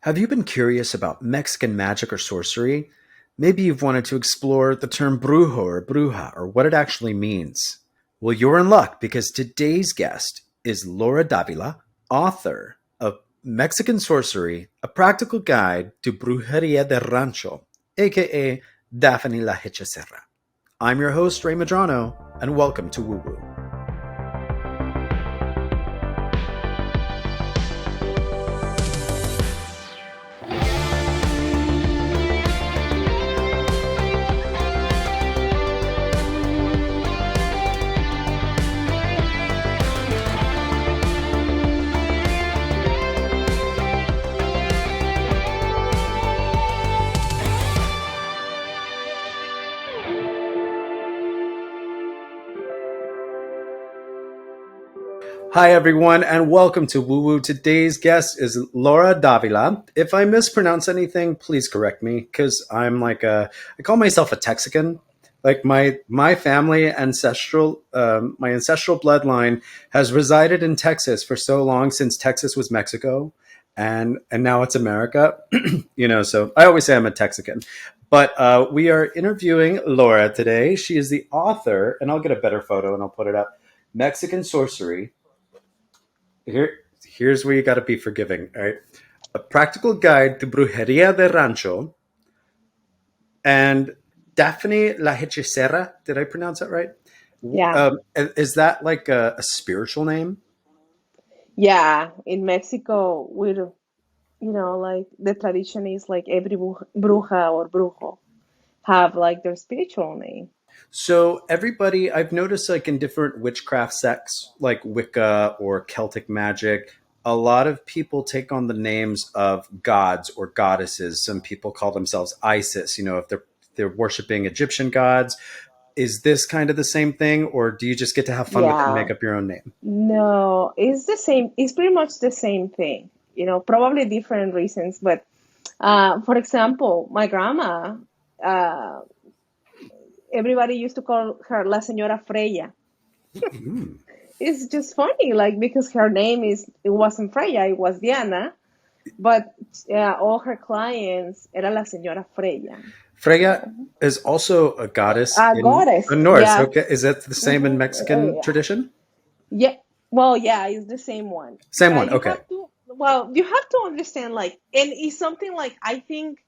Have you been curious about Mexican magic or sorcery? Maybe you've wanted to explore the term brujo or bruja or what it actually means. Well, you're in luck because today's guest is Laura Davila, author of Mexican Sorcery, a practical guide to Brujeria de Rancho, aka Daphne La Hechicera. I'm your host, Ray Madrano, and welcome to WooWoo. Hi, everyone, and welcome to WooWoo. Today's guest is Laura Davila. If I mispronounce anything, please correct me, because I call myself a Texican. Like my family my ancestral bloodline has resided in Texas for so long since Texas was Mexico, and now it's America. So I always say I'm a Texican. But we are interviewing Laura today. She is the author, and I'll get a better photo and I'll put it up. Mexican Sorcery. Here's where you got to be forgiving. All right, a practical guide to Brujeria de Rancho and Daphne La Hechicera. Did I pronounce that right? Yeah, Is that like a spiritual name? yeah. In Mexico, like the tradition is like every bruja or brujo have like their spiritual name. So everybody, I've noticed like in different witchcraft sects, like Wicca or Celtic magic, a lot of people take on the names of gods or goddesses. Some people call themselves Isis. If they're worshiping Egyptian gods. Is this kind of the same thing, or do you just get to have fun with it and Yeah, make up your own name? no, it's the same. It's pretty much the same thing. Probably different reasons, but for example, my grandma, uh, everybody used to call her La Señora Freya. Mm. It's just funny, like because her name it wasn't Freya, it was Diana. But all her clients era la señora Freya. Freya is also a goddess in Goddess, the Norse. yeah. Okay, is that the same in Mexican Yeah. tradition? Yeah. Well, yeah, it's the same one. Same one. You Okay. have to, well, you have to understand, like, and it's something like, I think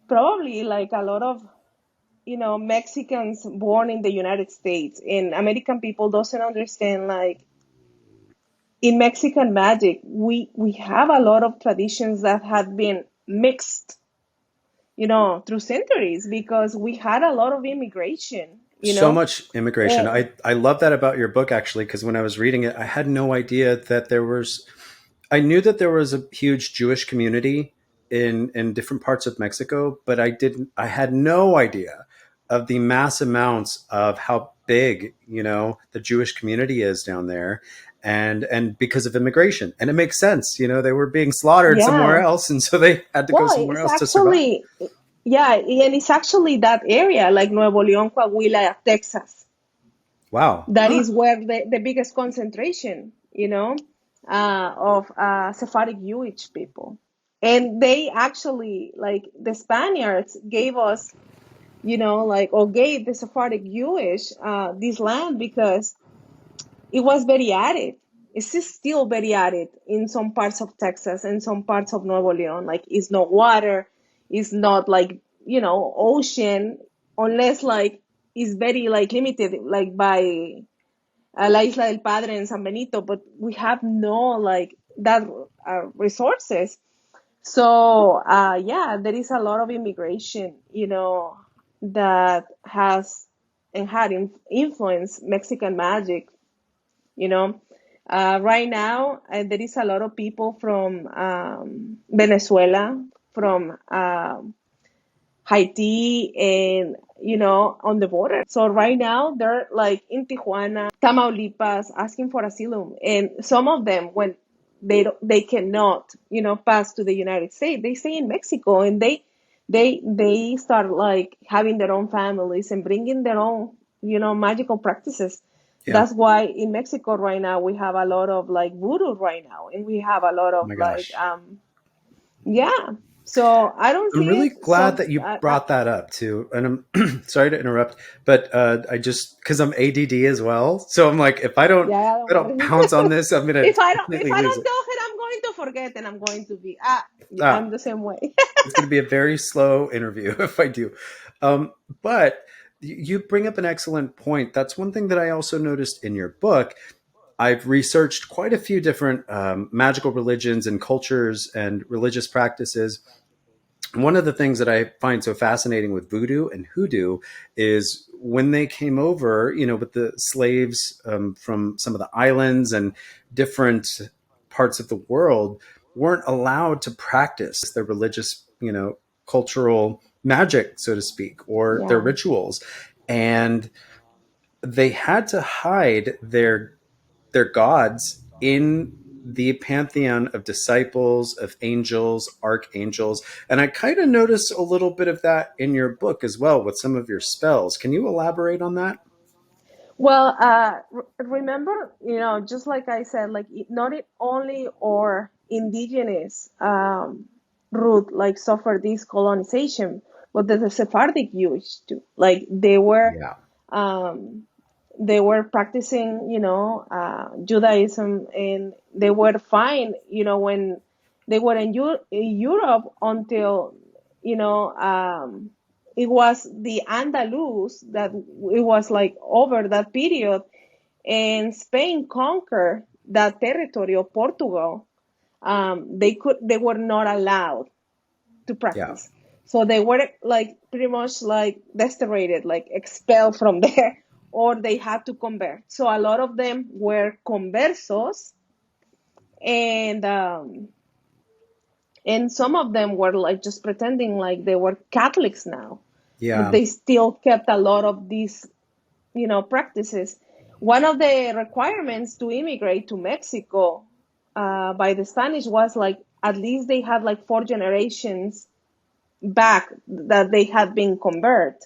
probably like a lot of, Mexicans born in the United States and American people doesn't understand, like, in Mexican magic, we have a lot of traditions that have been mixed through centuries because we had a lot of immigration, So much immigration. and I love that about your book actually, because when I was reading it, I had no idea that there was. I knew that there was a huge Jewish community in different parts of Mexico, but I didn't. I had no idea of the mass amounts of how big the Jewish community is down there, and because of immigration, and it makes sense. They were being slaughtered somewhere yeah, else, and so they had to go well, somewhere it's else to survive. actually, yeah, and it's actually that area, like Nuevo León, Coahuila, Texas. Wow. That Huh. is where the biggest concentration, of Sephardic Jewish people. And they actually, like the Spaniards gave us, or gave the Sephardic Jewish this land because it was very arid. It's still very arid in some parts of Texas and some parts of Nuevo León. Like it's no water, it's not like ocean, unless like it's very like limited, like by La Isla del Padre and San Benito. But we have no like that resources. So yeah, there is a lot of immigration, that has and had influenced Mexican magic you know. Right now, there is a lot of people from Venezuela, from Haiti, and on the border. So right now, they're like in Tijuana, Tamaulipas, asking for asylum, and some of them, when they cannot, pass to the United States, they stay in Mexico, and they start like having their own families and bringing their own, magical practices. Yeah. That's why in Mexico right now we have a lot of like voodoo right now, and we have a lot Oh of my like gosh. Yeah. So I don't I'm see really it. glad So that you brought that up too. And I'm sorry to interrupt, but I just because I'm ADD as well, so I'm like, yeah, if don't I don't worry. pounce on this, I'm gonna If completely I lose don't it. do it, I'm going to forget, and I'm going to be I'm Ah, the same way. it's going to be a very slow interview if I do. Um, but you bring up an excellent point. That's one thing that I also noticed in your book. I've researched quite a few different magical religions and cultures and religious practices. One of the things that I find so fascinating with voodoo and hoodoo is when they came over, with the slaves from some of the islands and different parts of the world, weren't allowed to practice their religious, cultural magic, so to speak, or their Yeah, rituals. And they had to hide their gods in the pantheon of disciples, of angels, archangels. And I kind of noticed a little bit of that in your book as well with some of your spells. Can you elaborate on that? well, remember, just like I said, like not it only or indigenous root like suffer this colonization, but the Sephardic Jews too. Like Yeah. um, they were practicing, Judaism, and they were fine, when they were in Europe until, it was the Andalus that it was like over that period, and Spain conquered that territory of Portugal. They were not allowed to Yeah. practice. So they were like pretty much like desterrated, like expelled from there, or they had to convert. So a lot of them were conversos, and some of them were like just pretending like they were Catholics now, but Yeah. they still kept a lot of these, practices. One of the requirements to immigrate to Mexico by the Spanish was like at least they had like 4 generations back that they had been convert.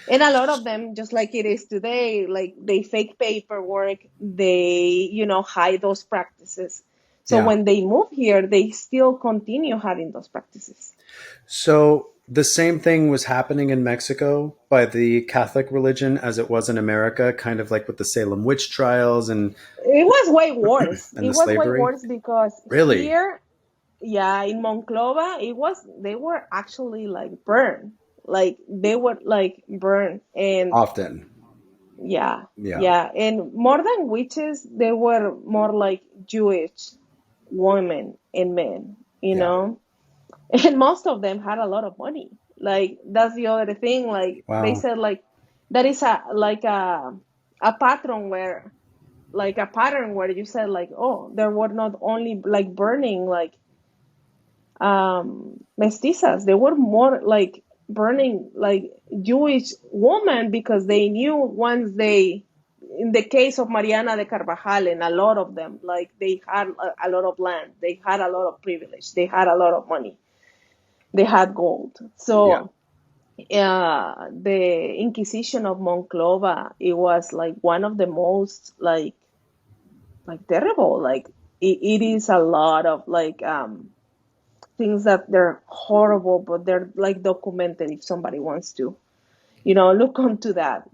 And a lot of them, just like it is today, like they fake paperwork, they, hide those practices. So Yeah. when they move here, they still continue having those practices. So the same thing was happening in Mexico by the Catholic religion as it was in America, kind of like with the Salem witch trials It was way worse. and It the was way slavery. worse because Really? here, yeah, in Monclova, they were actually like burned. Like they were like burned. And Often. yeah, Yeah. yeah. And more than witches, they were more like Jewish women and men, you Yeah. know? And most of them had a lot of money. Like that's the other thing. Like they Wow. said like that is a pattern where like a pattern where you said like, oh, there were not only like burning like mestizas. They were more like burning like Jewish women because they knew once they, in the case of Mariana de Carvajal and a lot of them, like they had a lot of land, they had a lot of privilege, they had a lot of money, they had gold. Yeah. So the Inquisition of Monclova, it was like one of the most like terrible. Like it is a lot of like things that they're horrible, but they're like documented if somebody wants to, look onto that.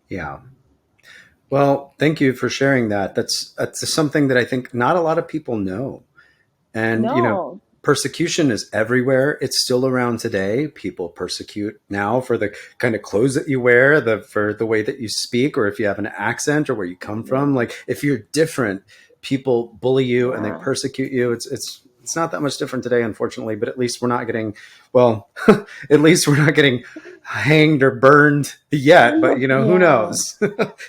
Yeah. Well, thank you for sharing that. That's something that I think not a lot of people know. And No, persecution is everywhere. It's still around today. People persecute now for the kind of clothes that you wear, the for the way that you speak, or if you have an accent or where you come from. yeah, Like if you're different, people bully you and they yeah, persecute you. It's not that much different today, unfortunately. But at least we're not getting well. At least we're not getting hanged or burned yet. But who yeah, knows?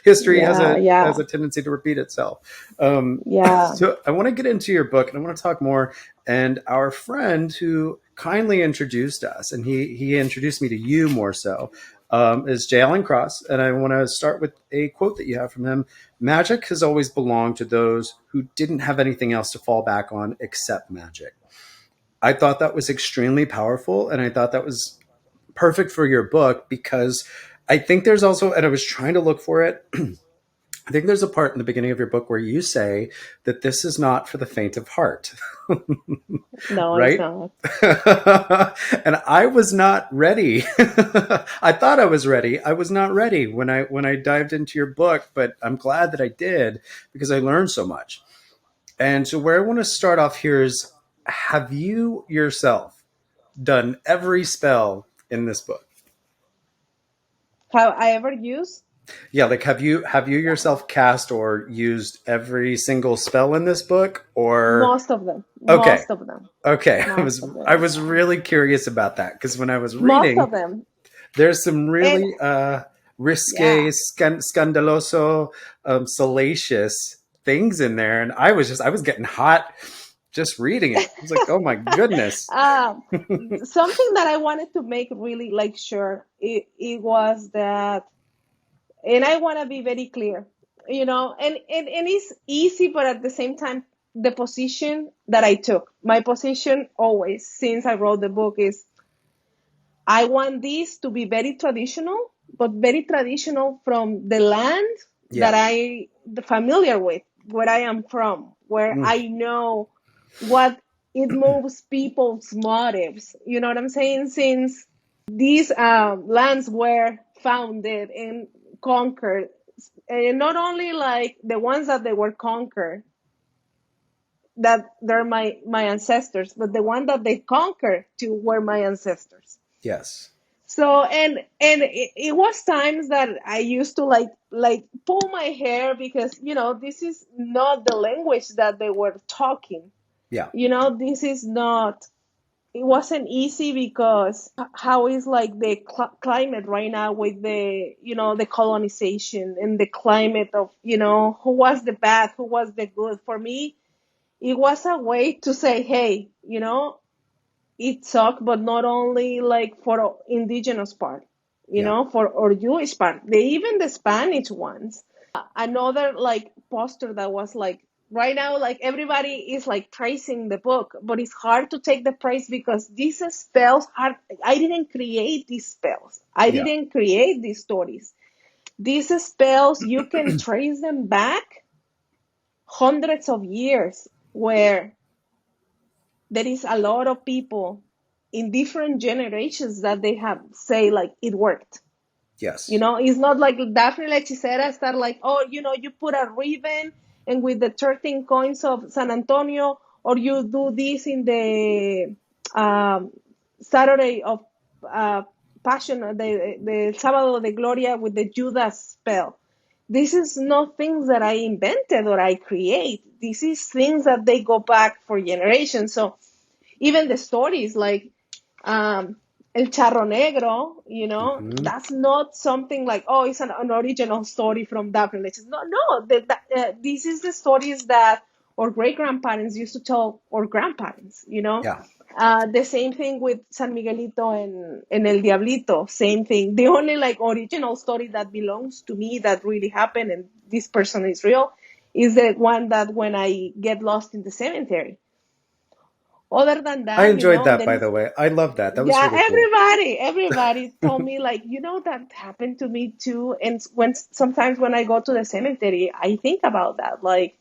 History has yeah, a yeah, tendency to repeat itself. Um, yeah. so I want to get into your book and I want to talk more. And our friend who kindly introduced us, and he introduced me to you more so, is J. Allen Cross. And I want to start with a quote that you have from him. Magic has always belonged to those who didn't have anything else to fall back on except magic. I thought that was extremely powerful, and I thought that was perfect for your book because I think there's also, and I was trying to look for it, I think there's a part in the beginning of your book where you say that this is not for the faint of heart, No, it's right? not. And I was not ready. I thought I was ready. I was not ready when I dived into your book, but I'm glad that I did because I learned so much. And so where I want to start off here is, have you yourself done every spell in this book? Have I ever used? Yeah, like have you yourself cast or used every single spell in this book, or Most of them. okay. Most of them. Okay, Most of I them. was really curious about that because when I was Most reading, of them. there's some And really risque, yeah. scandaloso, salacious things in there, and I was getting hot just reading it. I was like, oh my goodness. Um, Something that I wanted to make really like sure it was that, and I want to be very clear, and it's easy, but at the same time, the position that I took, my position always since I wrote the book is I want this to be very traditional, but very traditional from the land that Yeah. I familiar with, where I am from, where Mm, I know what it moves people's motives. You know what I'm saying? Since these lands were founded and conquered, and not only like the ones that they were conquered, that they're my ancestors, but the one that they conquered too were my ancestors. yes. So and it was times that I used to like pull my hair because this is not the language that they were talking. Yeah. This is not. It wasn't easy because how is like the climate right now with the colonization and the climate of who was the bad, who was the good. For me, it was a way to say, hey, it sucked, but not only like for indigenous part, Yeah. for or Jewish part, they even the Spanish ones. Another like poster that was like right now, like everybody is like praising the book, but it's hard to take the praise because these spells are. I didn't create these spells. I Yeah. didn't create these stories. These spells you can trace them back hundreds of years, where there is a lot of people in different generations that they have say like it worked. Yes. It's not like Daphne La Hechicera start like, oh, you put a ribbon and with the 13 coins of San Antonio, or you do this in the um, Saturday of uh, Passion, the Sábado de Gloria with the Judas spell. This is not things that I invented or I create. This is things that they go back for generations. So even the stories like El Charro Negro, Hmm. that's not something like, oh, it's an original story from Daphne Leches. No, no, this is the stories that our great grandparents used to tell our grandparents, Yeah. The same thing with San Miguelito and El Diablito, same thing. The only like original story that belongs to me that really happened and this person is real is the one that when I get lost in the cemetery. Other than I that, enjoyed that, there by is, the way. I love that. That was yeah, really cool. everybody told me like, that happened to me too. And when sometimes when I go to the cemetery, I think about that. Like,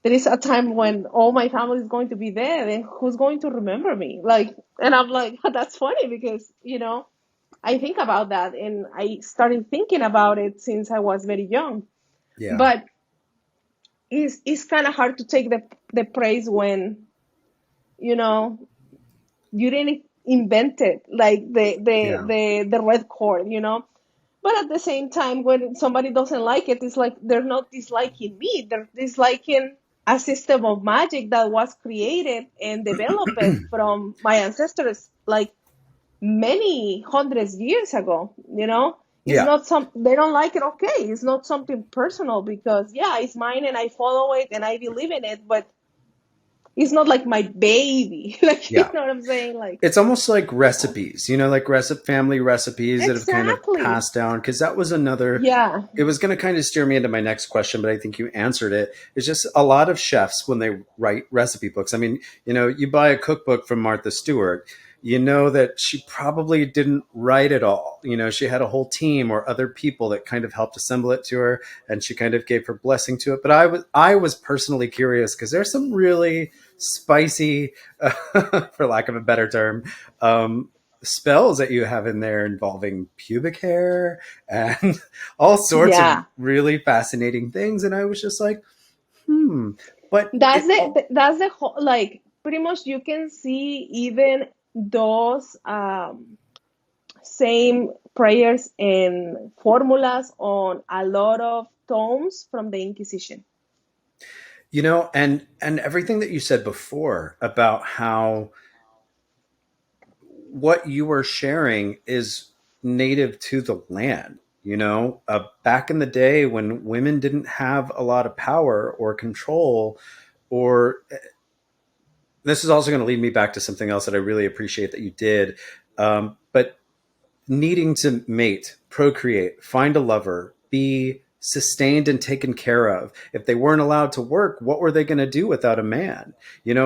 there is a time when all my family is going to be there, and who's going to remember me? Like, and I'm like, that's funny because I think about that, and I started thinking about it since I was very young. Yeah. But it's kind of hard to take the praise when you know you didn't invent it like Yeah. the red cord, but at the same time when somebody doesn't like it, it's like they're not disliking me, they're disliking a system of magic that was created and developed from my ancestors like many hundreds years ago. It's Yeah. not some they don't like it, okay, it's not something personal because yeah, it's mine and I follow it and I believe in it, but it's not like my baby. Like, you Yeah. know what I'm saying? Like, It's almost like recipes, like family recipes that have kind of exactly. passed down. Because that was another, Yeah. it was going to kind of steer me into my next question, but I think you answered it. It's just a lot of chefs when they write recipe books. I mean, you buy a cookbook from Martha Stewart, you know that she probably didn't write it all. You know, she had a whole team or other people that kind of helped assemble it to her, and she kind of gave her blessing to it. But I was personally curious because there's some really spicy, for lack of a better term, um, spells that you have in there involving pubic hair and all sorts of Yeah. really fascinating things. And I was just like, hmm. But That's it the all, that's the whole, like, pretty much you can see even those same prayers and formulas on a lot of tomes from the Inquisition. and everything that you said before about how what you were sharing is native to the land. Back in the day when women didn't have a lot of power or control, or this is also going to lead me back to something else that I really appreciate that you did. But needing to mate, procreate, find a lover, be sustained and taken care of. If they weren't allowed to work, what were they going to do without a man? And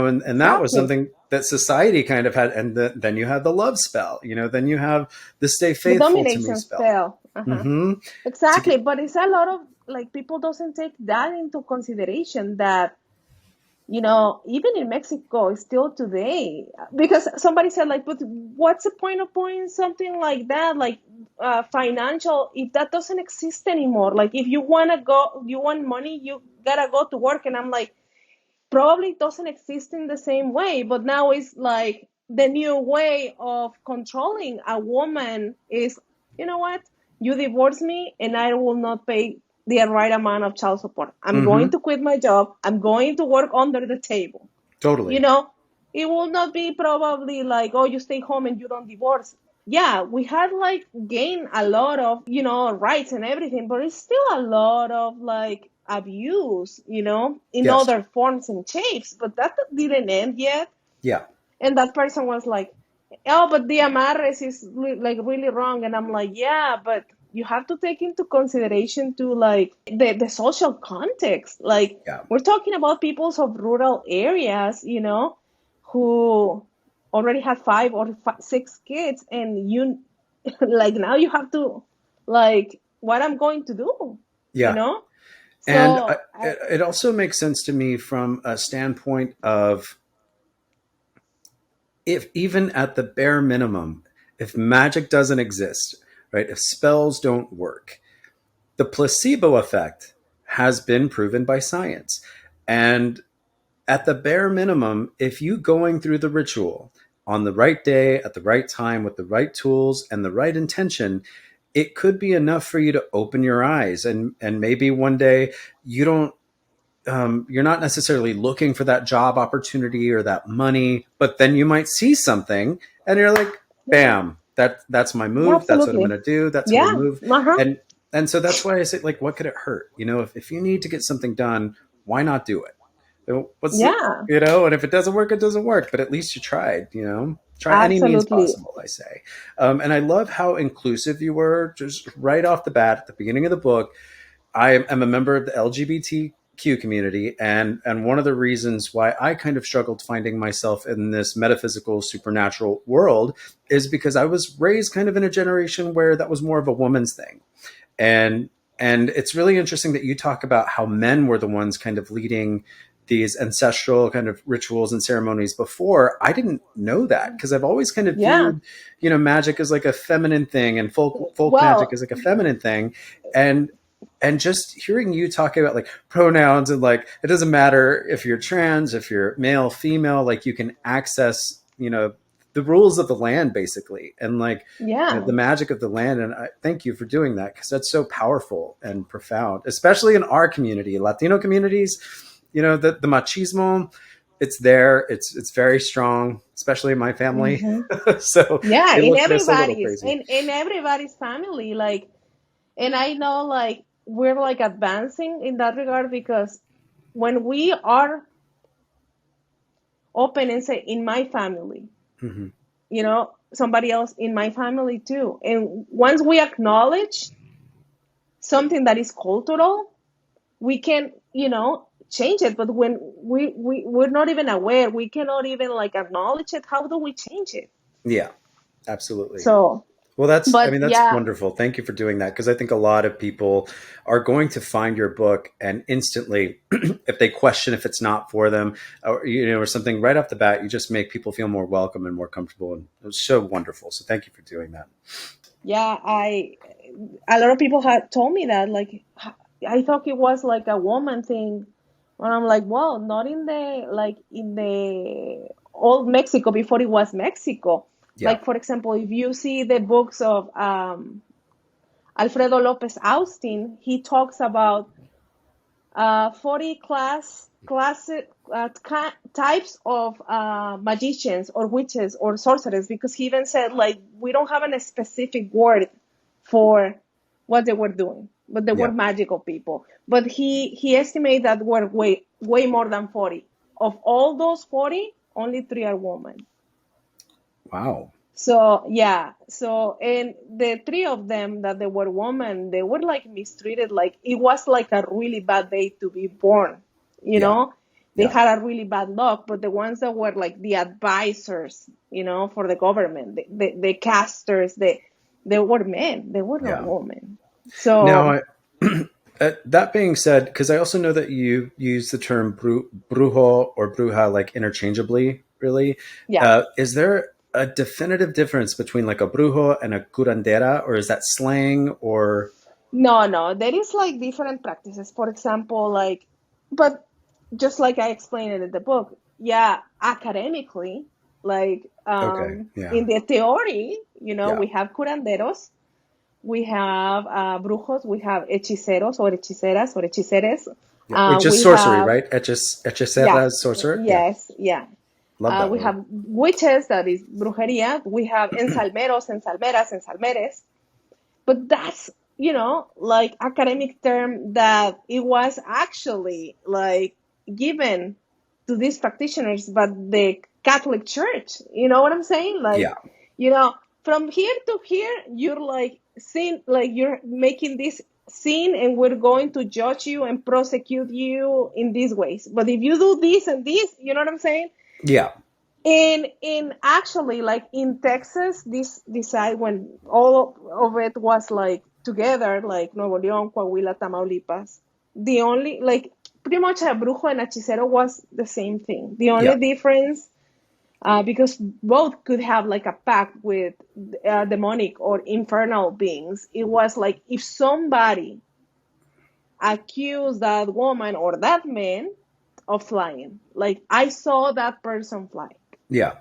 that was Exactly. something that society kind of had. And then you have the love spell, then you have the stay The faithful to me domination spell. spell. Uh-huh. Hmm. To Exactly. get, But it's a lot of, like, people doesn't take that into consideration, that even in Mexico, still today, because somebody said, like, but what's the point of putting something like that, like, financial, if that doesn't exist anymore? Like, if you want to go, you want money, you gotta go to work. And I'm like, probably doesn't exist in the same way, but now it's like the new way of controlling a woman is, you know what, you divorce me and I will not pay the right amount of child support. I'm going hmm. to quit my job, I'm going to work under the table. you Totally. know it will not be probably like, oh, you stay home and you don't divorce. Yeah, we had like gained a lot of rights and everything, but it's still a lot of like abuse, in Yes. other forms and shapes. But that didn't end yet. Yeah. And that person was like, oh, but the amarres is like really wrong. And I'm like, yeah, but you have to take into consideration to like the social context. Like, Yeah. we're talking about peoples of rural areas, who already had five or six kids, and you like, now you have to, like, what I'm going to do, you Yeah. know? And So it also makes sense to me from a standpoint of, if even at the bare minimum, if magic doesn't exist, right? If spells don't work, the placebo effect has been proven by science. And at the bare minimum, if you going through the ritual on the right day, at the right time, with the right tools and the right intention, it could be enough for you to open your eyes. And maybe one day you don't, you're not necessarily looking for that job opportunity or that money, but then you might see something and you're like, yeah, bam, that's my move. That's what I'm going absolutely. to do. That's a good Yeah. move. Uh-huh. And so that's why I say, like, what could it hurt? If you need to get something done, why not do it? What's the, Yeah, and if it doesn't work, it doesn't work, but at least you tried. Try any means absolutely. possible, I say. And I love how inclusive you were just right off the bat at the beginning of the book. I am a member of the LGBTQ community, and one of the reasons why I kind of struggled finding myself in this metaphysical supernatural world is because I was raised kind of in a generation where that was more of a woman's thing. And and it's really interesting that you talk about how men were the ones kind of leading these ancestral kind of rituals and ceremonies before. I didn't know that because I've always kind of Yeah. viewed, magic as like a feminine thing, and folk magic Well, as like a feminine thing. And and just hearing you talk about like pronouns, and like it doesn't matter if you're trans, if you're male, female, like you can access, the rules of the land basically, and like, yeah. the magic of the land. And I thank you for doing that because that's so powerful and profound, especially in our community, Latino communities. The machismo, it's there. It's very strong, especially in my family. Hmm. So Yeah, they in look at us a little everybody's crazy. in everybody's family, like, and I know, like, we're like advancing in that regard, because when we are open and say, in my family, Hmm. somebody else in my family too, and once we acknowledge something that is cultural, we can, change it. But when we're not even aware, we cannot even like acknowledge it, how do we change it? Yeah, absolutely. So, Well, I but mean, that's yeah, wonderful. Thank you for doing that because I think a lot of people are going to find your book and instantly, if they question if it's not for them or something right off the bat, you just make people feel more welcome and more comfortable. And it was so wonderful. So thank you for doing that. yeah, a lot of people had told me that, like, I thought it was like a woman thing. And I'm like, well, not in the, like, in the old Mexico before it was Mexico. Yeah. Like, for example, if you see the books of Alfredo Lopez Austin, he talks about 40 types of magicians or witches or sorcerers, because he even said, like, we don't have a specific word for what they were doing, but they were Yeah. magical people. But he estimated that were way more than 40. Of all those 40, only three are women. Wow. So yeah, so and the three of them that they were women, they were like mistreated. Like it was like a really bad day to be born. You Yeah. know, they Yeah. had a really bad luck. But the ones that were like the advisors, for the government, the casters, they were men. They were not Yeah. women. Now, So that being said, because I also know that you use the term brujo or bruja like interchangeably, really, yeah. is there a definitive difference between like a brujo and a curandera, or is that slang or? No, no, there is like different practices. For example, like, but just like I explained it in the book, yeah, academically, like, Okay, yeah, in the theory, yeah, we have curanderos, we have brujos, we have hechiceros or hechiceras or hechiceres, yeah. Which is we sorcery, have, right? yeah, Hechicera is sorcerer. Yeah, yes, yeah. love that We word. have witches, that is brujeria. We have ensalmeros, ensalmeras, ensalmeres, but that's like academic term that it was actually like given to these practitioners, but the Catholic Church, you know what I'm saying, like, Yeah, you know from here to here, you're like sin, like you're making this sin, and we're going to judge you and prosecute you in these ways, but if you do this and this, you know what I'm saying. yeah, In actually, like in Texas, this side, when all of it was like together, like Nuevo León, Coahuila, Tamaulipas, the only, like, pretty much a brujo and a hechicero was the same thing. The yeah, only difference, because both could have like a pact with demonic or infernal beings, it was like if somebody accused that woman or that man of flying, like I saw that person fly. yeah,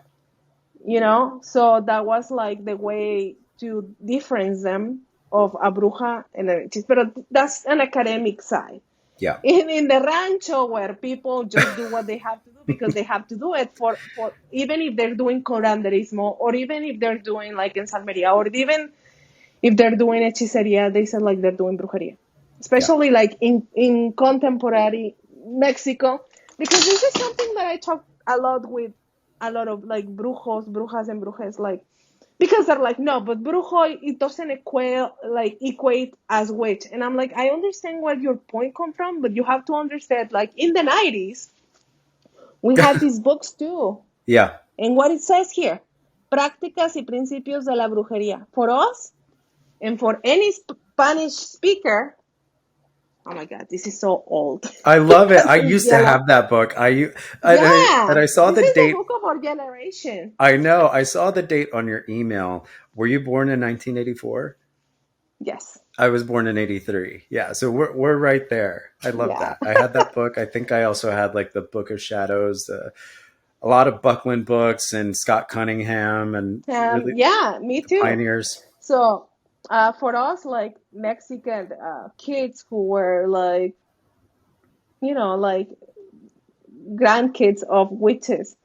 So that was like the way to difference them of a bruja and a hechicera. But that's an academic side. yeah, In the rancho, where people just do what they have to do because they have to do it, for even if they're doing curanderismo, or even if they're doing like ensalmeria, or even if they're doing hechiceria, they say like they're doing brujeria, yeah, especially like in contemporary Mexico, because this is something that I talk a lot with a lot of like brujos, brujas, and brujes, like, because they're like, no, but brujo, it doesn't equate as witch, and I'm like, I understand where your point come from, but you have to understand, like, in the 90s we had these books too, yeah. and what it says here: prácticas y principios de la brujería. For us, and for any Spanish speaker, oh my God, this is so old. I love it. I Because it's used to yellow. have that book. And Yeah, I saw this the is the date. book of our generation. I know. I saw the date on your email. Were you born in 1984? Yes. I was born in 83. Yeah, so we're right there. I love Yeah. that. I had that book. I think I also had like the Book of Shadows, a lot of Buckland books and Scott Cunningham and really Yeah, me the too. pioneers. So, for us, like Mexican kids who were like, like grandkids of witches,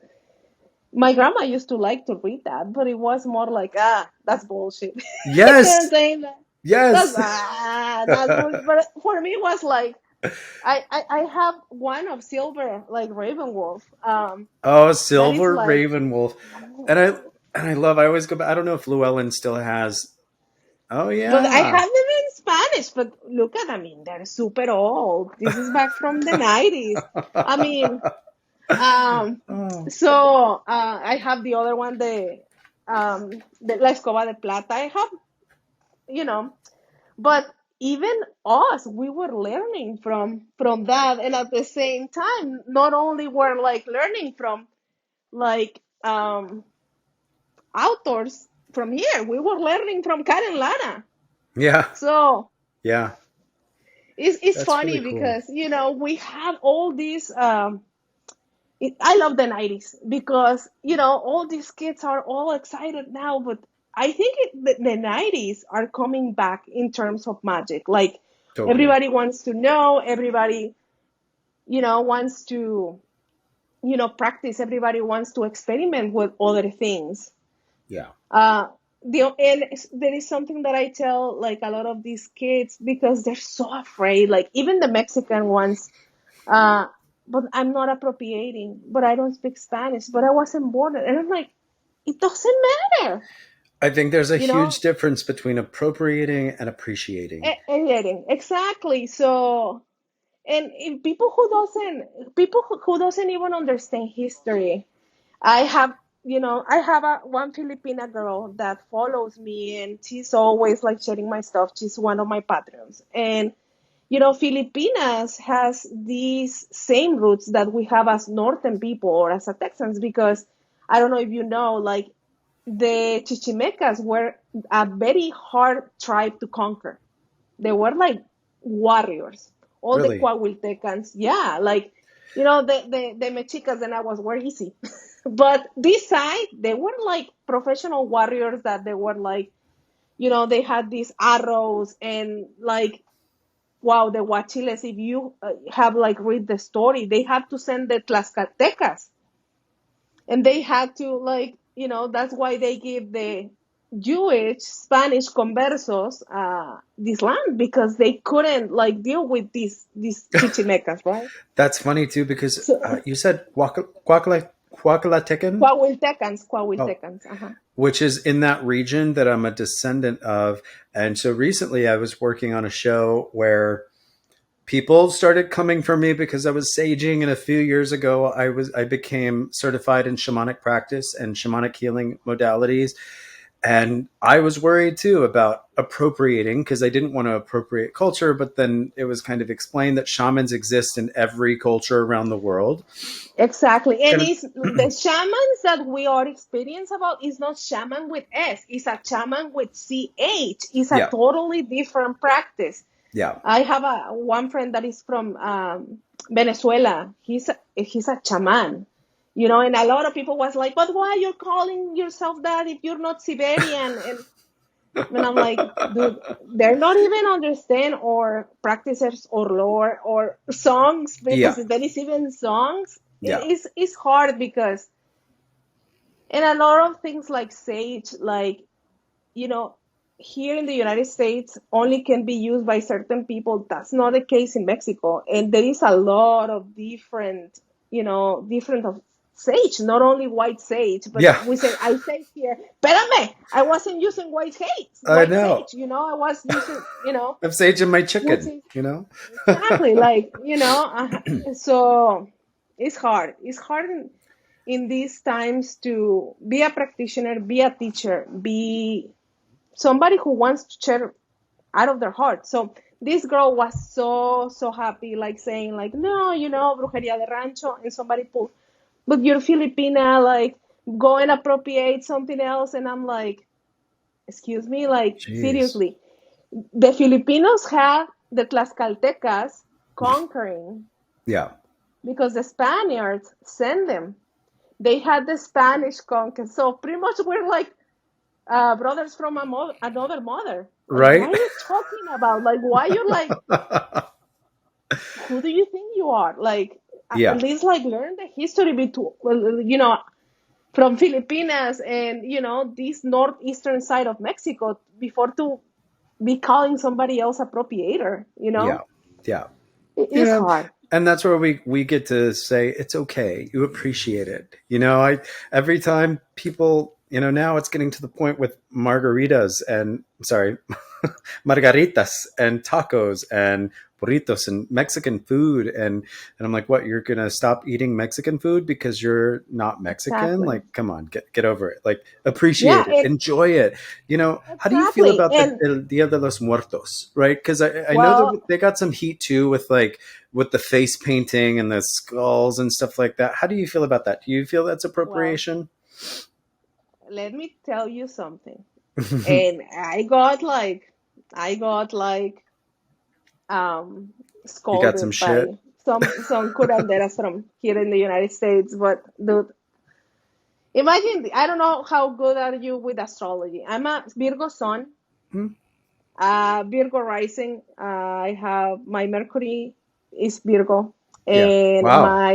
my grandma used to like to read that, but it was more like, that's bullshit. You know what I'm Yes. saying? Yes. That's bullshit. But for me, it was like, I have one of silver, like Ravenwolf. Oh, That is Silver like, Raven Wolf. And I always go back. I don't know if Llewellyn still has. Oh but I yeah. have them in Spanish. But look at, I mean, they're super old. This is back from the 90s. I mean, um, Oh, so I have the other one, the La Escoba de Plata. I have, you know, but even us, we were learning from that, and at the same time, not only were like learning from like authors from here, we were learning from Karen Lana. Yeah. So Yeah. it's That's funny really cool. because we have all these. I love the 90s because all these kids are all excited now, but I think the 90s are coming back in terms of magic. Like Totally. everybody wants to know, everybody wants to practice, everybody wants to experiment with other things. Yeah. uh and there is something that I tell like a lot of these kids because they're so afraid, like even the Mexican ones. uh but I'm not appropriating, but I don't speak Spanish, but I wasn't born, and I'm like, it doesn't matter, I think there's a you know. huge difference between appropriating and appreciating. And getting exactly. So, and in people who doesn't even understand history. I have one Filipina girl that follows me, and she's always like sharing my stuff. She's one of my patrons, and Filipinas has these same roots that we have as Northern people or as a Texans, because I don't know if you know, like the Chichimecas were a very hard tribe to conquer. They were like warriors. All the Really? Coahuiltecans, yeah, like the Mexicas and I were easy. But this side, they were like professional warriors that they were like, they had these arrows and like, wow, the Huachiles, if you have like read the story, they had to send the Tlaxcaltecas, and they had to like, that's why they give the Jewish Spanish conversos this land, because they couldn't like deal with these chichimecas, right? That's funny too because So you said Huacalatecan? Oh, Coahuiltecans, uh-huh. which is in that region that I'm a descendant of. And so recently I was working on a show where people started coming for me because I was saging, and a few years ago I became certified in shamanic practice and shamanic healing modalities. And I was worried too about appropriating because I didn't want to appropriate culture, but then it was kind of explained that shamans exist in every culture around the world. Exactly. And And it's the shamans that we are experience about is not shaman with S, it's a shaman with CH. It's a yeah, totally different practice. yeah, I have a one friend that is from Venezuela. He's a shaman, and a lot of people was like, "But why you're calling yourself that if you're not Siberian?" And I'm like, dude, they're not even understand or practices or lore or songs, because yeah, there is even songs. yeah, It's hard because, and a lot of things like sage, like you know, here in the United States only can be used by certain people. That's not the case in Mexico. And there is a lot of different of sage, not only white sage, but yeah. we say, I say here, espérame, I wasn't using I white know. sage, I was using, I'm saging my which chicken. is exactly like, so it's hard in these times to be a practitioner, be a teacher, be somebody who wants to share out of their heart. So this girl was so happy, like saying like, no, Brujeria de Rancho, and somebody put, but you're Filipina, like go and appropriate something else, and I'm like, excuse me, like Jeez. seriously, the Filipinos have the Tlaxcaltecas conquering Yeah. because the Spaniards sent them. They had the Spanish conquest, so pretty much we're like brothers from another mother. Like, what Right? are you talking about? Like, why you're like, who do you think you are? Like, at yeah. least like learn the history between, well, from Filipinas and this northeastern side of Mexico before to be calling somebody else appropriator. Yeah. Yeah. It is Yeah. hard. And that's where we get to say it's okay. You appreciate it. I every time people, now it's getting to the point with margaritas and sorry, margaritas and tacos and burritos and Mexican food, and I'm like, what? You're gonna stop eating Mexican food because you're not Mexican? Exactly. Like, come on, get over it. Like, appreciate Yeah, it, enjoy it. How do you feel exactly. about the And El Dia de los Muertos? Right? Because I know well, that they got some heat too with the face painting and the skulls and stuff like that. How do you feel about that? Do you feel that's well, appropriation? let me tell you something. And I got like um You got some scolded shit. by some curanderas from here in the United States. But dude, imagine, I don't know how good are you with astrology. I'm a Virgo sun, Hmm? Virgo rising. I have my Mercury is Virgo, Yeah. and Wow. my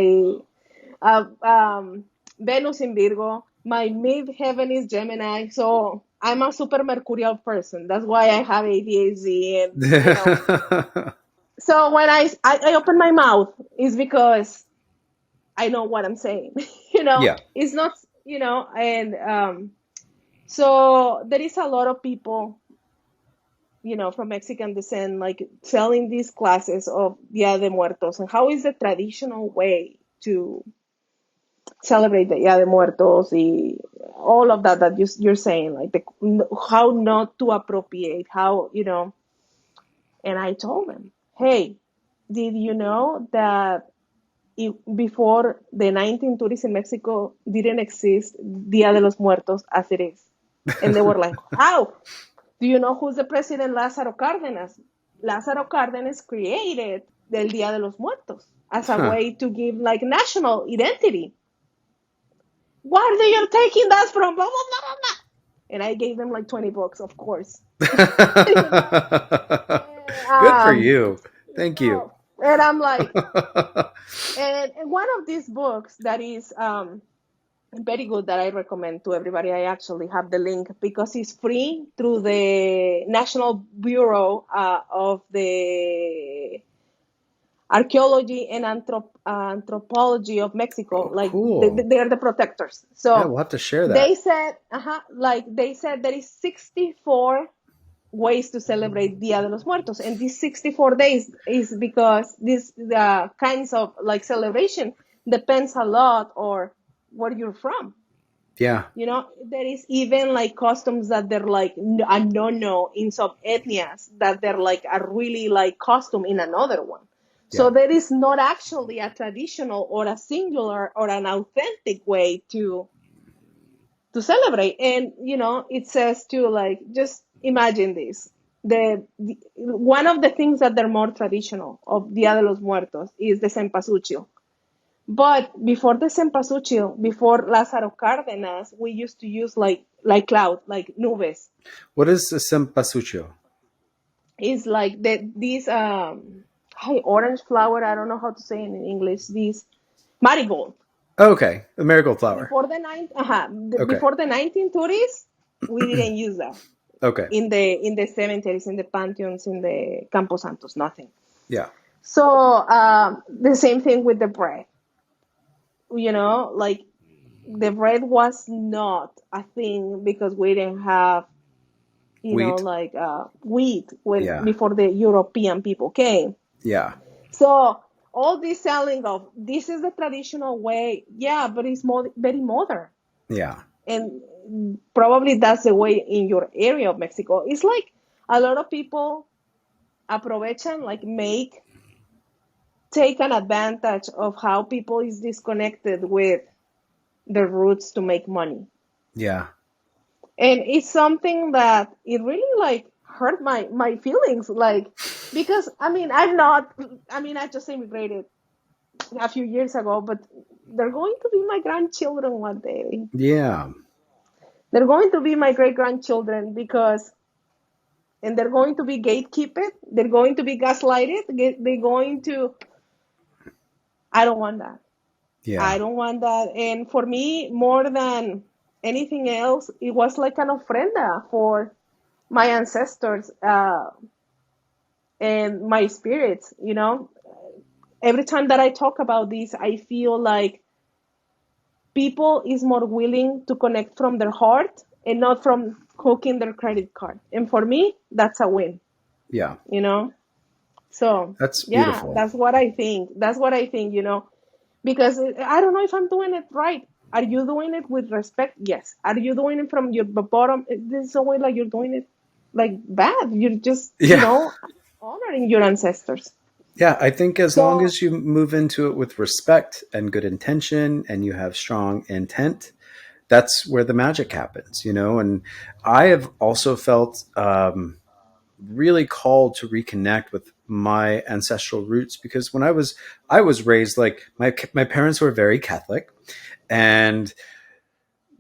uh, um, Venus in Virgo. My midheaven is Gemini, so I'm a super mercurial person. That's why I have ADHD, and so when I open my mouth, it's because I know what I'm saying. Yeah. It's not, and so there is a lot of people, from Mexican descent, like selling these classes of Dia de Muertos and how is the traditional way to celebrate the Dia de Muertos, all of that you're saying, like how not to appropriate, how, and I told them, hey, did you know that before the 1930s in Mexico didn't exist Dia de los Muertos as it is? And they were like, how? Do you know who's the president? Lázaro Cárdenas. Lázaro Cárdenas created the Dia de los Muertos as a Huh. way to give like national identity. Where are you taking that from? Blah, blah, blah, blah, blah. And I gave them like 20 books, of course. you know, and, Good for you. Thank you. and I'm like, and one of these books that is very good that I recommend to everybody. I actually have the link because it's free through the National Bureau of the Archaeology and Anthropology of Mexico. Oh, Like cool. they're the protectors. Yeah, So we'll have to share that. they said, there is 64 ways to celebrate Dia de los Muertos, and these 64 days is because these the kinds of like celebration depends a lot or where you're from. Yeah. There is even like customs that they're like a no in some ethnias that they're like a really like custom in another one. So Yeah. there is not actually a traditional or a singular or an authentic way to celebrate. And it says too, like, just imagine this. The one of the things that they're more traditional of Dia de los Muertos is the cempasúchil. But before the cempasúchil, before Lázaro Cárdenas, we used to use like cloud, like nubes. What is the Sempasucho? It's like these orange flower. I don't know how to say it in English. These marigold. Oh, okay. The marigold flower. Before the Okay. before the 1930s, we didn't use that Okay. in the cemeteries, in the pantheons, in the Campo Santos, nothing. Yeah. So the same thing with the bread. Like the bread was not a thing because we didn't have, Wheat. like wheat when Yeah. before the European people came. Yeah. So all this selling of this is the traditional way, yeah, but it's more very modern, Yeah. and probably that's the way in your area of Mexico. It's like a lot of people aprovechan, like take an advantage of how people is disconnected with their roots to make money. Yeah. And it's something that it really like hurt my feelings, like, because I just immigrated a few years ago, but they're going to be my grandchildren one day. Yeah. They're going to be my great grandchildren because, and they're going to be gatekeeped, they're going to be gaslighted, they're going to, I don't want that. I Yeah. don't want that. And for me, more than anything else, it was like an ofrenda for my ancestors, and my spirits. Every time that I talk about this, I feel like people is more willing to connect from their heart and not from hooking their credit card. And for me, that's a win, Yeah. you know? So That's yeah, beautiful. that's what I think. That's what I think, because I don't know if I'm doing it right. Are you doing it with respect? Yes. Are you doing it from your bottom? This is a way like you're doing it like bad. You're just, Yeah. honoring your ancestors. Yeah, I think as long So as you move into it with respect and good intention and you have strong intent, that's where the magic happens, And I have also felt really called to reconnect with my ancestral roots because when I was raised like my parents were very Catholic, and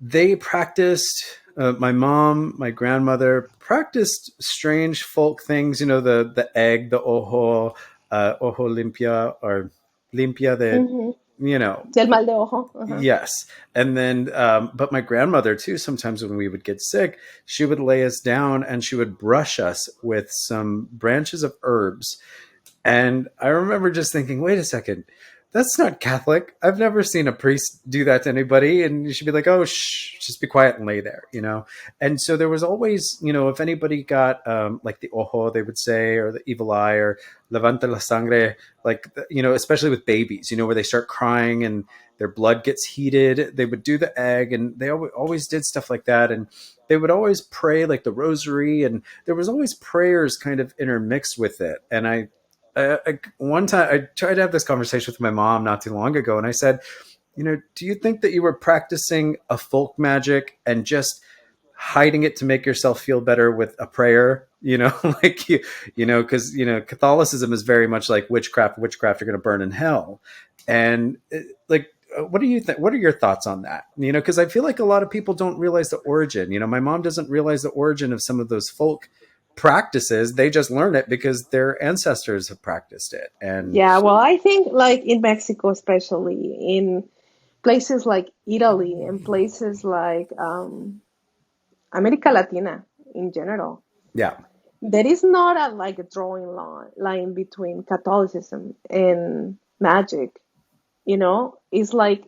they practiced. My mom, my grandmother practiced strange folk things. The egg, the ojo limpia, or limpia de, ujú, you know, el mal de ojo. Ajá. yes. And then, but my grandmother too, sometimes when we would get sick, she would lay us down and she would brush us with some branches of herbs. And I remember just thinking, wait a second, that's not Catholic. I've never seen a priest do that to anybody. And you should be like, oh, shh, just be quiet and lay there. And so there was always, if anybody got like the ojo, they would say, or the evil eye, or levanta la sangre, like, especially with babies, where they start crying and their blood gets heated, they would do the egg, and they always did stuff like that. And they would always pray like the rosary, and there was always prayers kind of intermixed with it. And one time I tried to have this conversation with my mom not too long ago, and I said, do you think that you were practicing a folk magic and just hiding it to make yourself feel better with a prayer? Like because Catholicism is very much like witchcraft. Witchcraft, you're going to burn in hell, and like. What do you think? What are your thoughts on that? Because I feel like a lot of people don't realize the origin. My mom doesn't realize the origin of some of those folk practices. They just learn it because their ancestors have practiced it. And Yeah, well, I think like in Mexico, especially in places like Italy and places like America Latina in general, yeah, there is not a like a drawing line between Catholicism and magic. It's like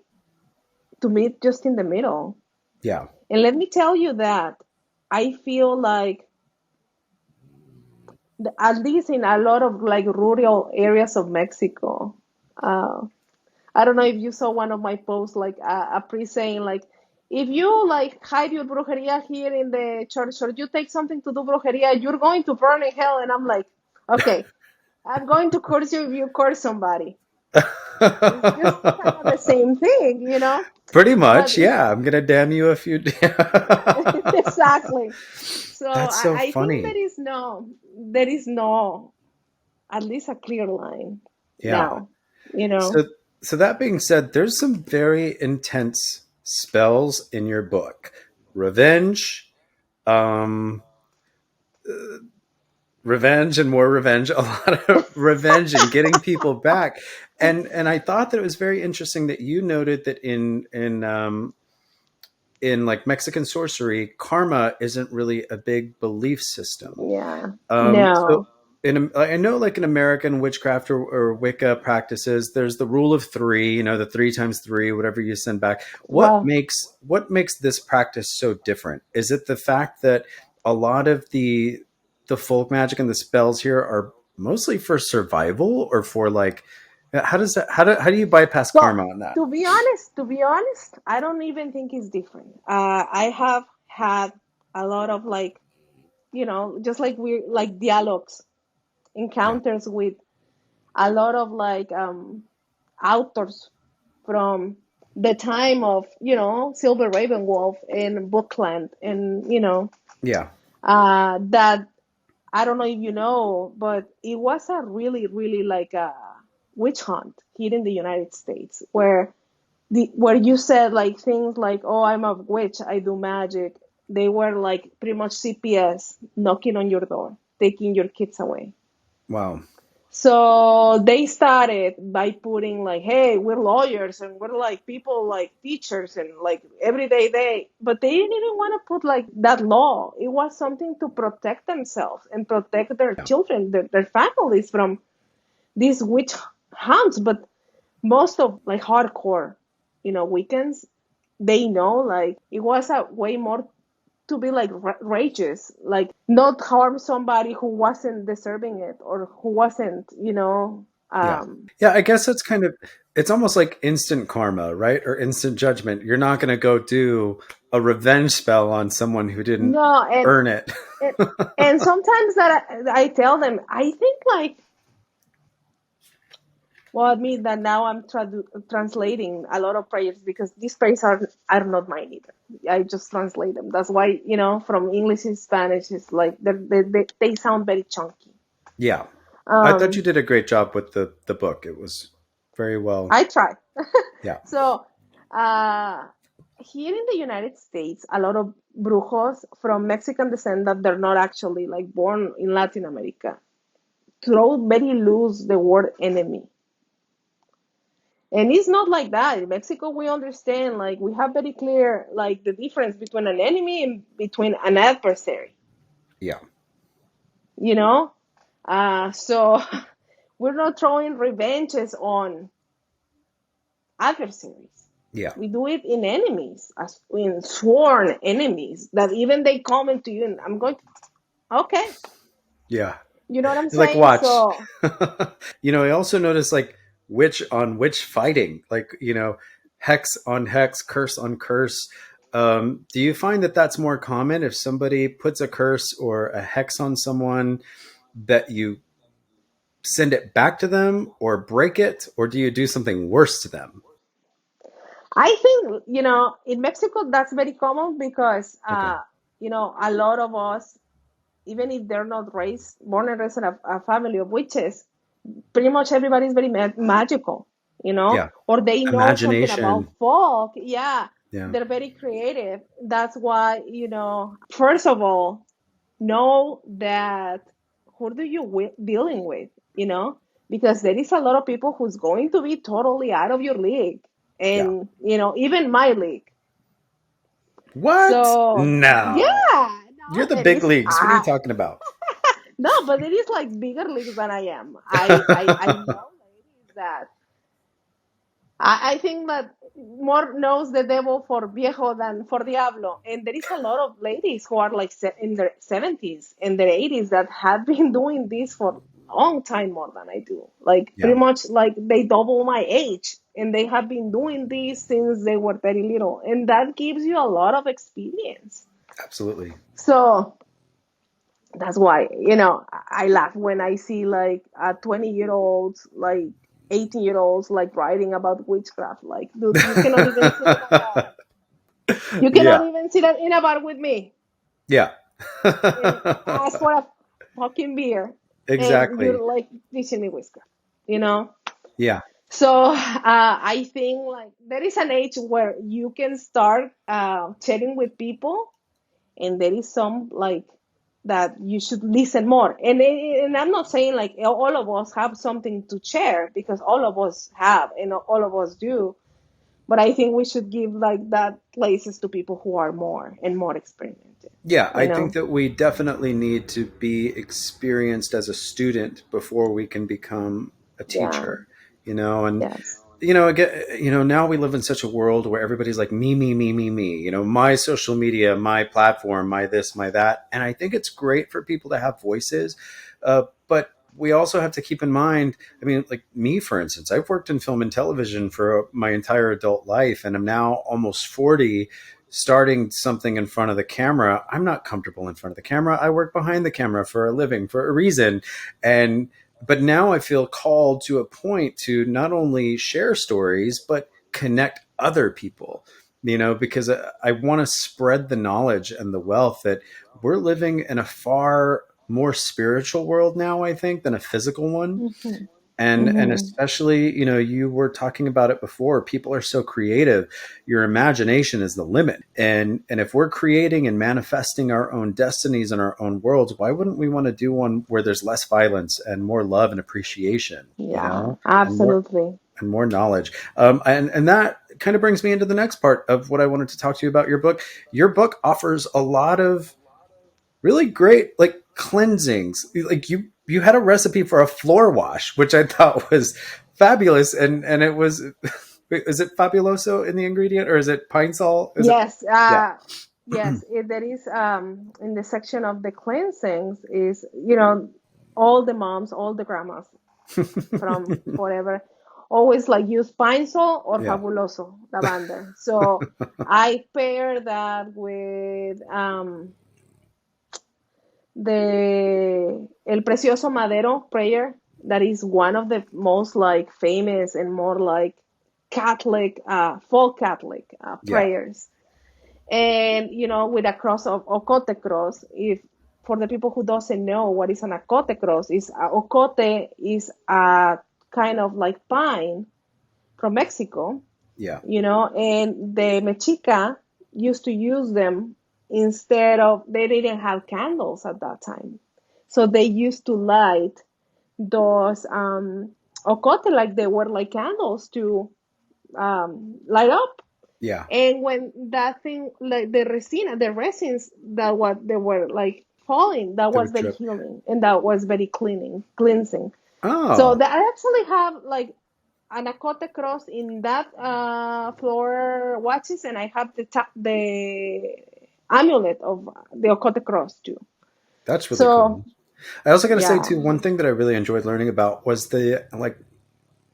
to meet just in the middle. yeah, And let me tell you that I feel like at least in a lot of like rural areas of Mexico. Uh, I don't know if you saw one of my posts, like a priest saying, like, if you like hide your brujeria here in the church or you take something to do brujeria, you're going to burn in hell. And I'm like, okay, I'm going to curse you if you curse somebody. It's just kind of the same thing. pretty But much. Yeah, I'm gonna damn you if you. exactly. So That's I, so I think funny. there is no, at least a clear line Yeah. now, you know. So, so that being said, there's some very intense spells in your book. Revenge, um, revenge and more revenge, a lot of revenge and getting people back. And I thought that it was very interesting that you noted that in like Mexican sorcery, karma isn't really a big belief system. Yeah. So No. I know like in American witchcraft or Wicca practices, there's the rule of three, the 3 times 3, whatever you send back. Well, What makes this practice so different? Is it the fact that a lot of the folk magic and the spells here are mostly for survival, or for like, how do you bypass well, karma on that? to be honest, I don't even think it's different. I have had a lot of like, just like we like dialogues, Yeah. encounters with a lot of like authors from the time of, Silver Ravenwolf and Bookland and, Yeah. that I don't know if you know, but it was a really, really like a witch hunt here in the United States where you said like things like, "Oh, I'm a witch, I do magic." They were like pretty much CPS knocking on your door, taking your kids away. Wow. So they started by putting like, "Hey, we're lawyers and we're like people like teachers and like everyday day," but they didn't even want to put like that law. It was something to protect themselves and protect their Yeah. children, their families from these witch hunts. But most of like hardcore, Wiccans, they know like it was a way more to be like righteous, like not harm somebody who wasn't deserving it or who wasn't, Yeah. Yeah, I guess it's kind of it's almost like instant karma, right? Or instant judgment. You're not going to go do a revenge spell on someone who didn't no, earn it. and, and sometimes that I tell them, I think like, well, admit that now I'm translating a lot of prayers because these prayers are not mine either. I just translate them. That's why, from English to Spanish, it's like they sound very chunky. Yeah. I thought you Um, did a great job with the book. It was very well. I try. Yeah. So, uh, here in the United States, a lot of brujos from Mexican descent that they're not actually like born in Latin America throw very loose the word enemy. And it's not like that. In Mexico, we understand, like, we have very clear, like, the difference between an enemy and between an adversary, Yeah. you know? So we're not throwing revenges on adversaries. Yeah. We do it in enemies, as in sworn enemies, that even they comment to you, and I'm going, okay, Yeah. you know what I'm Like saying? watch. So I also noticed like witch on witch fighting, like, hex on hex, curse on curse. Do you find that that's more common if somebody puts a curse or a hex on someone that you send it back to them or break it, or do you do something worse to them? I think, in Mexico, that's very common because, Okay. a lot of us, even if they're not born and raised in a family of witches, pretty much everybody's very magical, Yeah. or they know something about Imagination. folk. Yeah, Yeah. they're very creative. That's why, first of all, know that who do you dealing with, because there is a lot of people who's going to be totally out of your league Yeah. and, even my league. What? So, No. yeah, You're no, the there big is. leagues. What are you talking about? No, but it is like bigger leagues than I am. I know ladies that I think that more knows the devil for viejo than for diablo. And there is a lot of ladies who are like in their 70s and their 80s that have been doing this for a long time more than I do. Like Yeah. pretty much like they double my age and they have been doing this since they were very little. And that gives you a lot of experience. Absolutely. So that's why, I laugh when I see like a 20-year-olds, like 18-year-olds, like writing about witchcraft. Like, dude, you cannot even sit in a bar. You cannot Yeah. even sit in a bar with me Yeah. and ask for a fucking beer, and Exactly. you're like teaching me witchcraft, you know. Yeah. So I think like there is an age where you can start chatting with people, and there is some like that you should listen more. And I'm not saying like all of us have something to share, because all of us have and all of us do, but I think we should give like that places to people who are more and more experimented, Yeah, you I think know. that we definitely need to be experienced as a student before we can become a Yeah. teacher, and Yes. again, now we live in such a world where everybody's like me, me, me, me, me, my social media, my platform, my this, my that. And I think it's great for people to have voices. But we also have to keep in mind, I mean, like me, for instance, I've worked in film and television for my entire adult life, and I'm now almost 40. Starting something in front of the camera, I'm not comfortable in front of the camera. I work behind the camera for a living for a reason. And but now I feel called to a point to not only share stories but connect other people, because I want to spread the knowledge and the wealth that we're living in a far more spiritual world now, I think, than a physical one. Mm-hmm. And Mm-hmm. especially, you were talking about it before, people are so creative, your imagination is the limit. And if we're creating and manifesting our own destinies and our own worlds, why wouldn't we want to do one where there's less violence and more love and appreciation, Yeah, and more absolutely. knowledge. And that kind of brings me into the next part of what I wanted to talk to you about. Your book offers a lot of really great like cleansings. Like you had a recipe for a floor wash, which I thought was fabulous. And it was, is it fabuloso in the ingredient, or is it pine sol? Is it? Yes. Yeah. yes, there is in the section of the cleansings is, all the moms, all the grandmas from forever always like use pine sol or Yeah. fabuloso lavender. So I pair that with the El Precioso Madero prayer. That is one of the most like famous and more like Catholic, folk Catholic Yeah. prayers. And with a cross of ocote cross. If For the people who doesn't know what is an ocote cross, is ocote is a kind of like pine from Mexico, Yeah. and the Mexica used to use them instead of, they didn't have candles at that time. So they used to light those ocote like they were like candles to light up. Yeah. And when that thing, like the resins that what they were like falling, that That was would very drip. healing and that was very cleansing. So Oh, that I actually have like an Akote cross in that floor watches, and I have the amulet of the Okote cross too. that's really So cool. I also got to say yeah, too, one thing that I really enjoyed learning about was the like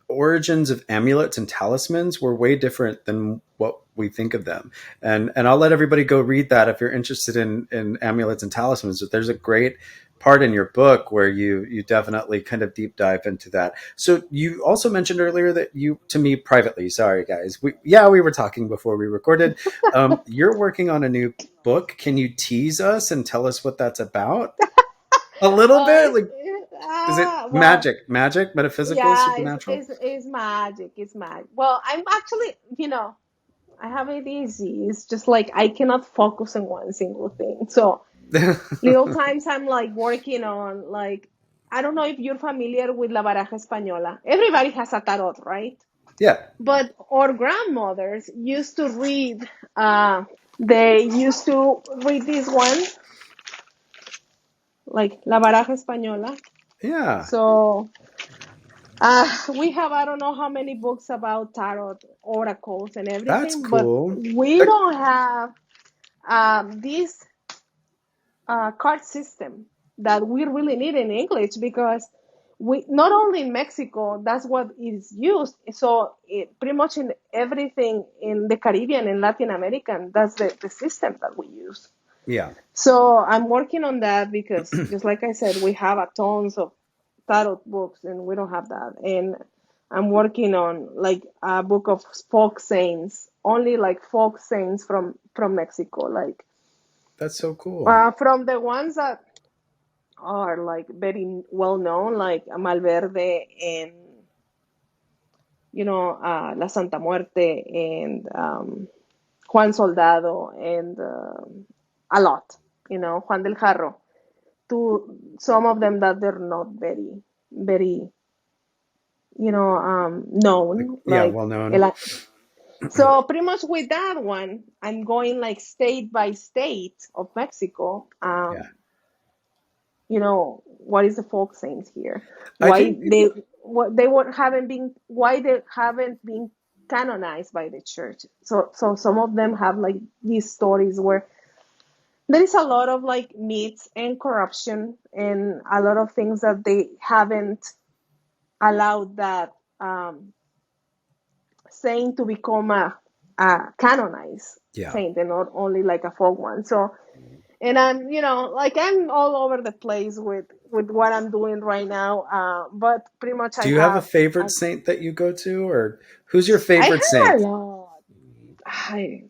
origins of amulets and talismans were way different than what we think of them. And I'll let everybody go read that if you're interested in amulets and talismans. But there's a great part in your book where you definitely kind of deep dive into that. So you also mentioned earlier that you, to me privately, sorry guys, we were talking before we recorded. You're working on a new book. Can you tease us and tell us what that's about? A little bit, it's, like, is it well, magic, metaphysical, yeah, supernatural? it's magic. It's magic. Well, I'm actually, I have ADHD. It's just like I cannot focus on one single thing. So little times I'm like working on like, I don't know if you're familiar with La Baraja Española. Everybody has a tarot, right? Yeah. But our grandmothers used to read. They used to read this one, like La Baraja Española. Yeah. So we have, I don't know how many books about tarot, oracles, and That's everything, but cool. we don't have this card system that we really need in English, because we, not only in Mexico, that's what is used. So pretty much in everything in the Caribbean and Latin American, that's the system that we use. Yeah. So I'm working on that because, just like I said, we have a tons of tarot books and we don't have that. And I'm working on like a book of folk saints, only like folk saints from Mexico, like That's so cool. from the ones that are like very well known, like Malverde and La Santa Muerte and Juan Soldado and a lot, Juan del Jarro. To some of them that they're not very, very, Like, known, yeah, like well known. El. So pretty much with that one, I'm going like state by state of Mexico. Yeah. What is the folk saints here? I Why think they people, what they were haven't been why they haven't been canonized by the church. So some of them have like these stories where there is a lot of like myths and corruption and a lot of things that they haven't allowed that saint to become a canonized yeah. saint and not only like a folk one. So, and I'm, like I'm all over the place with what I'm doing right now. But pretty much Do you have a favorite saint that you go to, or who's your I favorite have a saint? lot. I,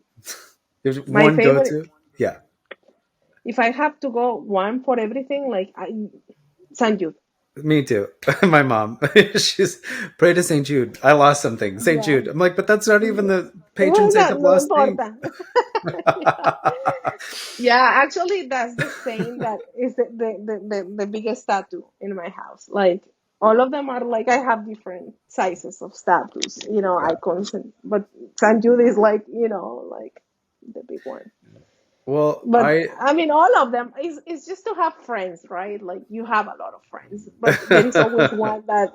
There's my one go favorite, to? Yeah. if I have to go one for everything, like San Jude. Me too. My mom. She's pray to St. Jude. I lost something. St. Yeah. Jude. I'm like, but that's not even the patron saint No, of no lost things. importa. Yeah, actually, that's the same that is the biggest statue in my house. Like all of them are like I have different sizes of statues, Yeah. icons, but San Jude is like like the big one. Well, But I mean, all of them is just to have friends, right? Like you have a lot of friends, but there is always one that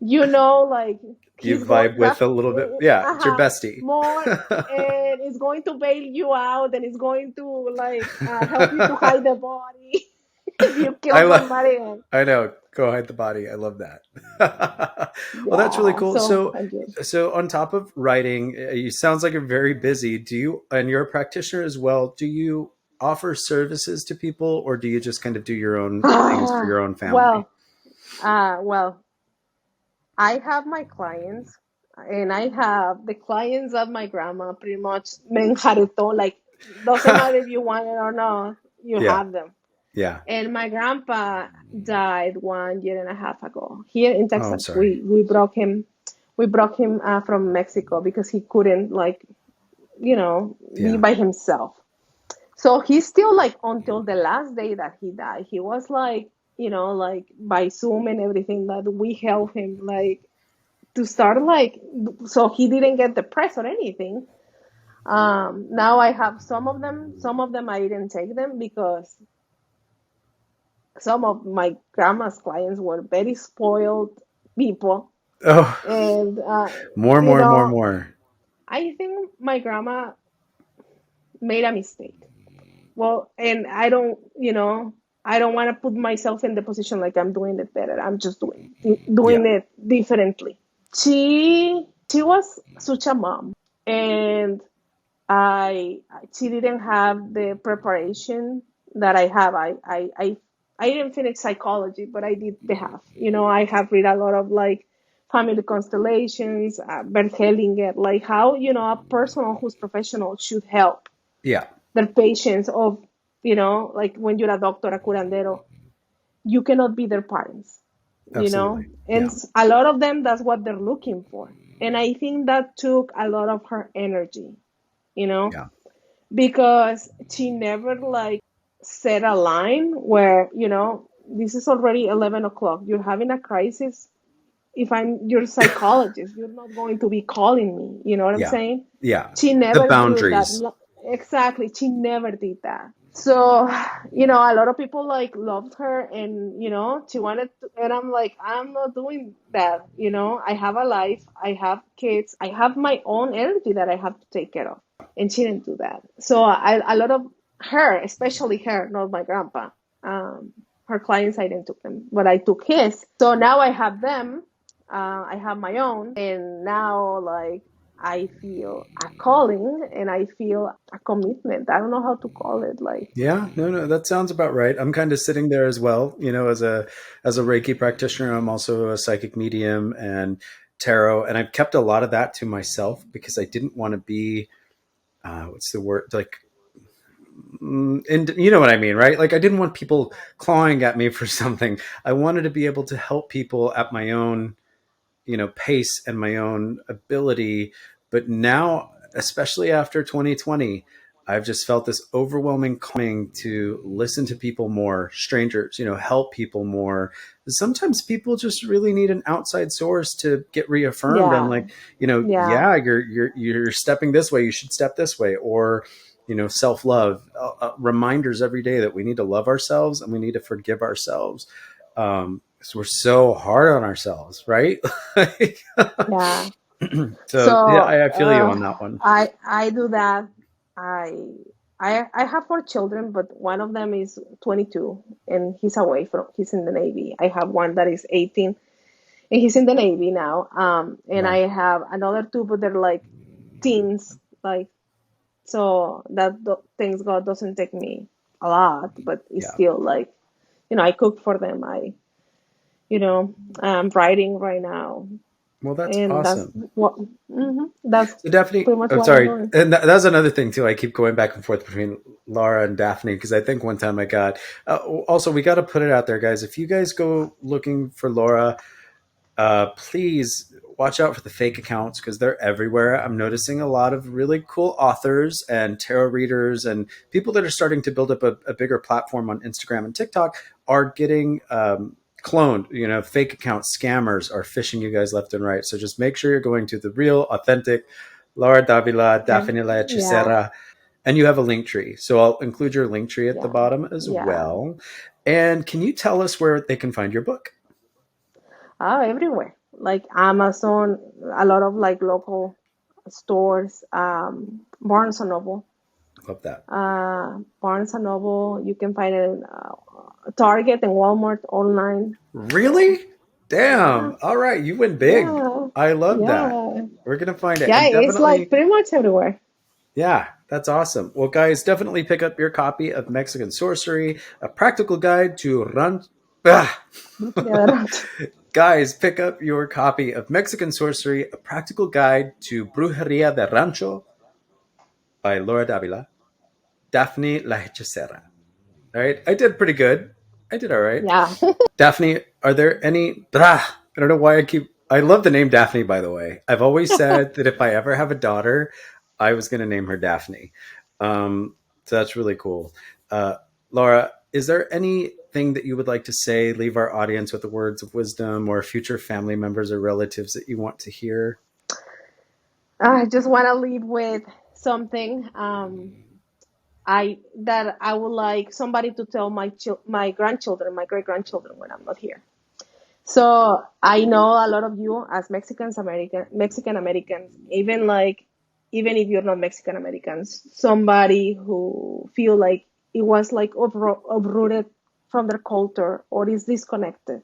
like You he's going vibe to have, with a little bit. Yeah, it's your uh-huh, bestie. more, and is going to bail you out, and is going to like help you to hide the body if you I kill love. somebody. And I know. Go hide the body. I love that. Well, that's really yeah, cool. so So, I just so on top of writing, you sounds like you're very busy. Do you, and you're a practitioner as well. Do you offer services to people, or do you just kind of do your own things for your own family? well, well, I have my clients, and I have the clients of my grandma pretty much me enjaretó, like doesn't matter if you want it or not, you Yeah. have them. Yeah. And my grandpa died 1 year and a half ago here in Oh, I'm Texas. sorry. We brought him from Mexico because he couldn't like be Yeah. by himself. So he's still like until the last day that he died, he was like like by Zoom and everything that we help him like to start like so he didn't get depressed or anything. Now I have some of them I didn't take them because some of my grandma's clients were very spoiled people, Oh, and more, you more, more, know more. I think my grandma made a mistake. Well, and I don't want to put myself in the position like I'm doing it better. I'm just Yeah. doing it differently. She was such a mom, and I she didn't have the preparation that I have. I didn't finish psychology, but I did the half. I have read a lot of like family constellations, Bert Hellinger, like how a person who's professional should help Yeah. their patients. Of like when you're a doctor, a curandero, you cannot be their parents. Absolutely. And Yeah. a lot of them, that's what they're looking for. And I think that took a lot of her energy. You know Yeah. because she never like set a line where this is already 11 o'clock, you're having a crisis. If I'm your psychologist, you're not going to be calling me, you know what I'm Yeah. saying? Yeah. She The never do that. boundaries. Exactly, she never did that. So a lot of people like loved her, and she wanted to, and I'm like, I'm not doing that. I have a life, I have kids, I have my own energy that I have to take care of, and she didn't do that. So a lot of her, especially her, not my grandpa, her clients, I didn't took them, but I took his. So now I have them. I have my own, and now like I feel a calling and I feel a commitment. I don't know how to call it. Like, Yeah, no, no, that sounds about right. I'm kind of sitting there as well. As a Reiki practitioner, I'm also a psychic medium and tarot, and I've kept a lot of that to myself because I didn't want to be what's the word, like, and you know what I mean, right? Like I didn't want people clawing at me for something. I wanted to be able to help people at my own pace and my own ability. But now, especially after 2020, I've just felt this overwhelming calling to listen to people more, strangers, help people more. Sometimes people just really need an outside source to get reaffirmed on, yeah, like, yeah, yeah, you're stepping this way, you should step this way, or self-love, reminders every day that we need to love ourselves and we need to forgive ourselves, because we're so hard on ourselves, right? yeah. So yeah, So I feel you on that one. I do that. I I have 4 children, but one of them is 22 and he's in the Navy. I have one that is 18 and he's in the Navy now. And Wow. I have another two, but they're like teens, like so that thanks God doesn't take me a lot, but it's Yeah. still like I cook for them. I'm writing right now, Well, that's and that's awesome. what that's So Daphne, pretty much I'm what I'm sorry, doing. and that's another thing too. I keep going back and forth between Laura and Daphne because I think one time I got. Also, we got to put it out there, guys. If you guys go looking for Laura, please watch out for the fake accounts because they're everywhere. I'm noticing a lot of really cool authors and tarot readers and people that are starting to build up a bigger platform on Instagram and TikTok are getting cloned. Fake accounts, scammers are phishing you guys left and right. So just make sure you're going to the real, authentic Laura Davila, Yeah, Daphne La yeah, Hechicera, and you have a link tree. So I'll include your link tree at the yeah, bottom as yeah. well. And can you tell us where they can find your book? Everywhere. like Amazon, a lot of like local stores, Barnes and Noble. Love that. Barnes and Noble, you can find it in Target and Walmart online. Really? Yeah, Damn. All right, you went big. yeah, I love that. yeah, We're gonna find it. yeah. And It's like definitely, pretty much everywhere. yeah, that's awesome. Well, guys, definitely pick up your copy of Mexican Sorcery, a practical guide to run. Ah. Brujeria de Rancho. Guys, pick up your copy of Mexican Sorcery, a practical guide to Brujeria de Rancho by Laura Davila, Daphne La Hechicera. All right, I did pretty good. I did all right. Yeah, Daphne, are there any? I don't know why I keep. I love the name Daphne, by the way. I've always said that if I ever have a daughter, I was going to name her Daphne. So that's really cool. Laura, is there anything that you would like to say? Leave our audience with the words of wisdom, or future family members or relatives that you want to hear. I just want to leave with something. I would like somebody to tell my grandchildren, my great grandchildren when I'm not here. So I know a lot of you as Mexican Americans, even if you're not Mexican Americans, somebody who feel like it was like uprooted from their culture or is disconnected.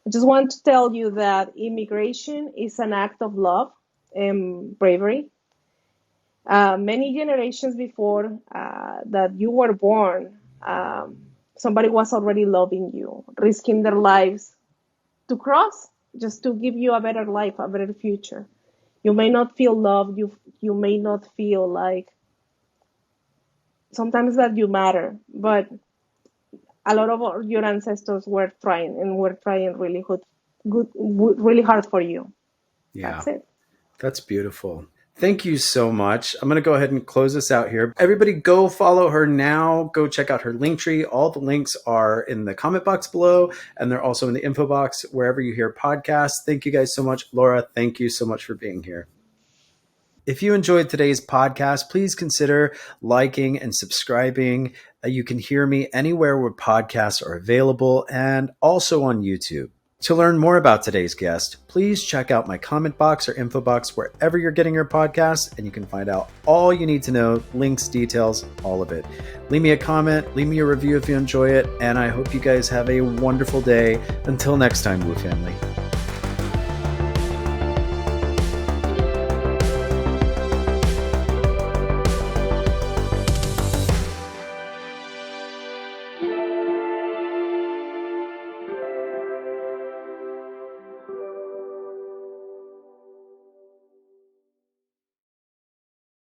I just want to tell you that immigration is an act of love and bravery. Many generations before that you were born, somebody was already loving you, risking their lives to cross just to give you a better life, a better future. You may not feel loved, you may not feel like sometimes that you matter, but a lot of your ancestors were trying and were trying really hard for you. Yeah, That's it. that's beautiful. Thank you so much. I'm going to go ahead and close this out here. Everybody go follow her now. Go check out her link tree. All the links are in the comment box below, and they're also in the info box wherever you hear podcasts. Thank you guys so much. Laura, thank you so much for being here. If you enjoyed today's podcast, please consider liking and subscribing. You can hear me anywhere where podcasts are available and also on YouTube. To learn more about today's guest, please check out my comment box or info box wherever you're getting your podcasts, and you can find out all you need to know, links, details, all of it. Leave me a comment, leave me a review if you enjoy it, and I hope you guys have a wonderful day. Until next time, Woo family.